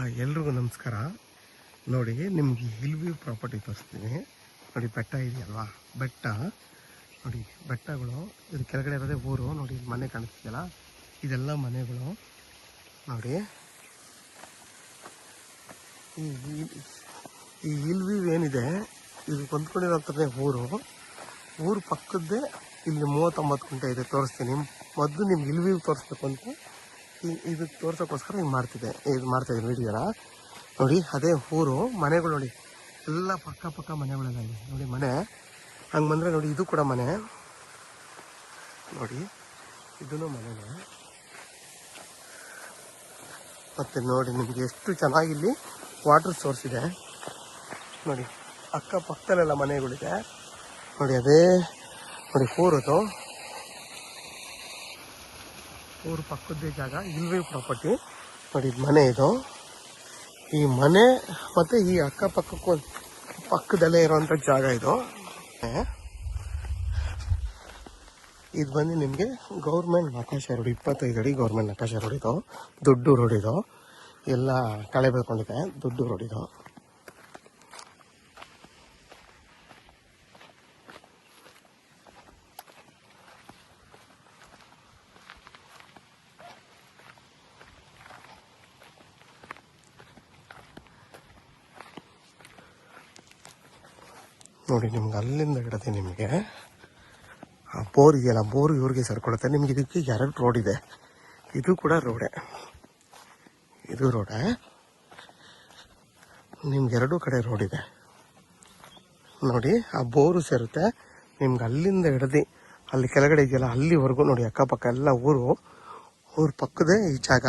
ಎಲ್ರಿಗೂ ನಮಸ್ಕಾರ. ನೋಡಿ, ನಿಮಗೆ ಹಿಲ್ ವ್ಯೂ ಪ್ರಾಪರ್ಟಿ ತೋರಿಸ್ತೀನಿ. ನೋಡಿ, ಬೆಟ್ಟ ಇದೆಯಲ್ವಾ, ಬೆಟ್ಟ ನೋಡಿ, ಬೆಟ್ಟಗಳು ಇದು ಕೆಳಗಡೆ ಇರೋದೇ ಊರು. ನೋಡಿ, ಮನೆ ಕಾಣಿಸ್ತಿದೆಯಲ್ಲ, ಇದೆಲ್ಲ ಮನೆಗಳು. ನೋಡಿ, ಈ ಹಿಲ್ ವ್ಯೂ ಏನಿದೆ, ಇದು ಹೊಂದ್ಕೊಂಡಿರೋಂಥದ್ದೇ ಊರು ಪಕ್ಕದ್ದೇ ಇಲ್ಲಿ 39 ಗುಂಟೆ ಇದೆ. ತೋರಿಸ್ತೀನಿ. ಮೊದಲು ನಿಮ್ಗೆ ಹಿಲ್ ವ್ಯೂ ತೋರಿಸ್ಬೇಕು ಅಂತ ಇದು ತೋರ್ಸೋಕ್ಕೋಸ್ಕರ ಹಿಂಗೆ ಮಾಡ್ತಾಯಿದ್ದೀನಿ ವಿಡಿಯೋನ. ನೋಡಿ, ಅದೇ ಊರು. ಮನೆಗಳು ನೋಡಿ, ಎಲ್ಲ ಪಕ್ಕ ಮನೆಗಳೆಲ್ಲ ಇದೆ. ನೋಡಿ, ಮನೆ ಹಂಗೆ ಬಂದರೆ ನೋಡಿ, ಇದು ಕೂಡ ಮನೆ. ನೋಡಿ, ಇದೂ ಮನೆನೇ. ಮತ್ತು ನೋಡಿ, ನಿಮಗೆ ಎಷ್ಟು ಚೆನ್ನಾಗಿಲ್ಲಿ ವಾಟರ್ ಸೋರ್ಸ್ ಇದೆ. ನೋಡಿ, ಅಕ್ಕಪಕ್ಕದಲ್ಲೆಲ್ಲ ಮನೆಗಳಿದೆ. ನೋಡಿ, ಅದೇ ನೋಡಿ ಊರು ಪಕ್ಕದ್ದೇ ಜಾಗ. ಇಲ್ವೇ ಪ್ರಾಪರ್ಟಿ. ನೋಡಿ, ಮನೆ ಇದು. ಈ ಮನೆ ಮತ್ತು ಈ ಪಕ್ಕದಲ್ಲೇ ಇರೋವಂಥ ಜಾಗ ಇದು. ಇದು ಬಂದು ನಿಮಗೆ ಗೌರ್ಮೆಂಟ್ ನಕಾಶೆ ರೋಡ್, 25 ಅಡಿ ಗೌರ್ಮೆಂಟ್ ನಕಾಶೆ ರೋಡ್ ಇದು. ದೊಡ್ಡ ರೋಡ್ ಇದು, ಎಲ್ಲ ಕಳೆ ಬೆಳ್ಕೊಂಡಿದೆ. ದೊಡ್ಡ ರೋಡ್ ಇದು. ನೋಡಿ, ನಿಮ್ಗೆ ಅಲ್ಲಿಂದ ಹಿಡಿದೆ ನಿಮಗೆ ಆ ಬೋರ್ ಇದೆಯಲ್ಲ, ಬೋರ್ ಇವ್ರಿಗೆ ಸೇರ್ಕೊಳುತ್ತೆ. ನಿಮ್ಗೆ ಇದಕ್ಕೆ 2 ರೋಡ್ ಇದೆ. ಇದು ಕೂಡ ರೋಡೇ, ಇದು ರೋಡೇ. ನಿಮ್ಗೆ 2 ಕಡೆ ರೋಡ್ ಇದೆ. ನೋಡಿ, ಆ ಬೋರು ಸೇರುತ್ತೆ. ನಿಮ್ಗೆ ಅಲ್ಲಿಂದ ಹಿಡ್ದು ಅಲ್ಲಿ ಕೆಳಗಡೆ ಇದೆಯಲ್ಲ, ಅಲ್ಲಿವರೆಗೂ ನೋಡಿ, ಅಕ್ಕಪಕ್ಕ ಎಲ್ಲ ಊರು ಪಕ್ಕದೇ ಈ ಜಾಗ.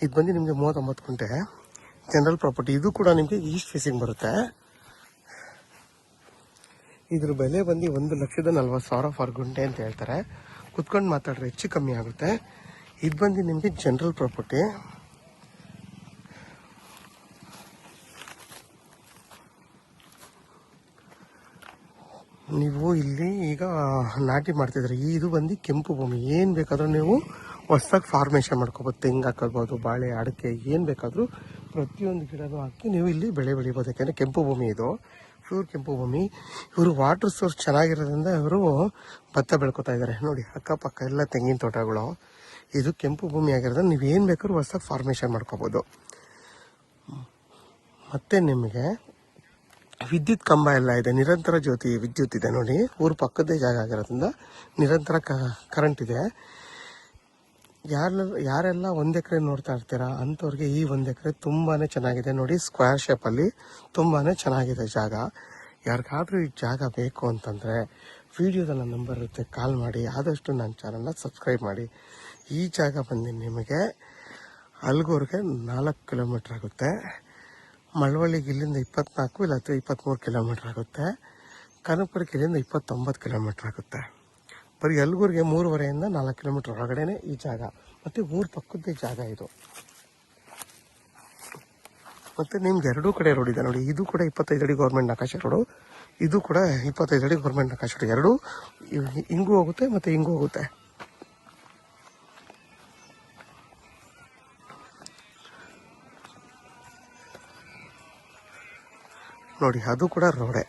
ಇದು ಬಂದು ನಿಮಗೆ 39 ಗುಂಟೆ ಜನರಲ್ ಪ್ರಾಪರ್ಟಿ. ಇದು ಕೂಡ ನಿಮಗೆ ಈಸ್ಟ್ ಫೇಸಿಂಗ್ ಬರುತ್ತೆ. ಇದ್ರ ಬೆಲೆ ಬಂದು 1,40,000 ಫಾರ್ ಗುಂಟೆ ಅಂತ ಹೇಳ್ತಾರೆ. ಕುತ್ಕೊಂಡು ಮಾತಾಡ್ರೆ ಹೆಚ್ಚು ಕಮ್ಮಿ ಆಗುತ್ತೆ. ಇದು ಬಂದು ನಿಮಗೆ ಜನರಲ್ ಪ್ರಾಪರ್ಟಿ. ನೀವು ಇಲ್ಲಿ ಈಗ ನಾಟಿ ಮಾಡ್ತಿದ್ರೆ, ಇದು ಬಂದು ಕೆಂಪು ಭೂಮಿ. ಏನು ಬೇಕಾದರೂ ನೀವು ಹೊಸದಾಗಿ ಫಾರ್ಮೇಷನ್ ಮಾಡ್ಕೋಬೋದು. ತೆಂಗು ಹಾಕೋಬೋದು, ಬಾಳೆ, ಅಡಿಕೆ, ಏನು ಬೇಕಾದರೂ ಪ್ರತಿಯೊಂದು ಗಿಡನೂ ಹಾಕಿ ನೀವು ಇಲ್ಲಿ ಬೆಳೆ ಬೆಳಿಬೋದು. ಯಾಕೆಂದರೆ ಕೆಂಪು ಭೂಮಿ ಇದು, ಪ್ಯೂರ್ ಕೆಂಪು ಭೂಮಿ. ಇವರು ವಾಟರ್ ಸೋರ್ಸ್ ಚೆನ್ನಾಗಿರೋದ್ರಿಂದ ಇವರು ಭತ್ತ ಬೆಳ್ಕೊತಾ ಇದ್ದಾರೆ. ನೋಡಿ, ಅಕ್ಕಪಕ್ಕ ಎಲ್ಲ ತೆಂಗಿನ ತೋಟಗಳು. ಇದು ಕೆಂಪು ಭೂಮಿ ಆಗಿರೋದ್ರಿಂದ ನೀವು ಏನು ಬೇಕಾದ್ರೂ ಹೊಸದಾಗಿ ಫಾರ್ಮೇಷನ್ ಮಾಡ್ಕೋಬೋದು. ಮತ್ತು ನಿಮಗೆ ವಿದ್ಯುತ್ ಕಂಬ ಎಲ್ಲ ಇದೆ, ನಿರಂತರ ಜ್ಯೋತಿ ವಿದ್ಯುತ್ ಇದೆ. ನೋಡಿ, ಊರು ಪಕ್ಕದೇ ಜಾಗ ಆಗಿರೋದ್ರಿಂದ ನಿರಂತರ ಕರೆಂಟ್ ಇದೆ. ಯಾರೆಲ್ಲ 1 ಎಕರೆ ನೋಡ್ತಾ ಇರ್ತೀರಾ ಅಂಥವ್ರಿಗೆ ಈ 1 ಎಕರೆ ತುಂಬಾ ಚೆನ್ನಾಗಿದೆ. ನೋಡಿ, ಸ್ಕ್ವೇರ್ ಶೇಪಲ್ಲಿ ತುಂಬಾ ಚೆನ್ನಾಗಿದೆ ಜಾಗ. ಯಾರಿಗಾದ್ರೂ ಈ ಜಾಗ ಬೇಕು ಅಂತಂದರೆ ವಿಡಿಯೋದಲ್ಲಿ ನನ್ನ ನಂಬರ್ ಇರುತ್ತೆ, ಕಾಲ್ ಮಾಡಿ. ಆದಷ್ಟು ನನ್ನ ಚಾನಲ್ನ ಸಬ್ಸ್ಕ್ರೈಬ್ ಮಾಡಿ. ಈ ಜಾಗ ಬಂದು ನಿಮಗೆ ಅಲ್ಗೂರ್ಗೆ 4 ಕಿಲೋಮೀಟ್ರ್ ಆಗುತ್ತೆ. ಮಳವಳ್ಳಿಗೆ ಇಲ್ಲಿಂದ 24 ಇಲ್ಲ 23 ಕಿಲೋಮೀಟ್ರ್ ಆಗುತ್ತೆ. ಕನಕಪುರಕ್ಕೆ ಇಲ್ಲಿಂದ 29 ಕಿಲೋಮೀಟ್ರ್ ಆಗುತ್ತೆ. ಬರೀ ಅಲ್ಗೂರ್ಗೆ 3.5 4 ಕಿಲೋಮೀಟ್ರ್ ಹೊರಗಡೆನೆ ಈ ಜಾಗ. ಮತ್ತು ಊರು ಪಕ್ಕದ್ದೇ ಜಾಗ ಇದು. ಮತ್ತು ನಿಮ್ಗೆ 2 ಕಡೆ ರೋಡ್ ಇದೆ. ನೋಡಿ, ಇದು ಕೂಡ 25 ಅಡಿ ಗೌರ್ಮೆಂಟ್ ನಕಾಶೆ ರೋಡು, ಇದು ಕೂಡ 25 ಅಡಿ ಗೌರ್ಮೆಂಟ್ ನಕಾಶೆ ರೋಡು. 2 ಹಿಂಗೂ ಹೋಗುತ್ತೆ ಮತ್ತು ಹಿಂಗೂ ಹೋಗುತ್ತೆ. ನೋಡಿ, ಅದು ಕೂಡ ರೋಡೇ.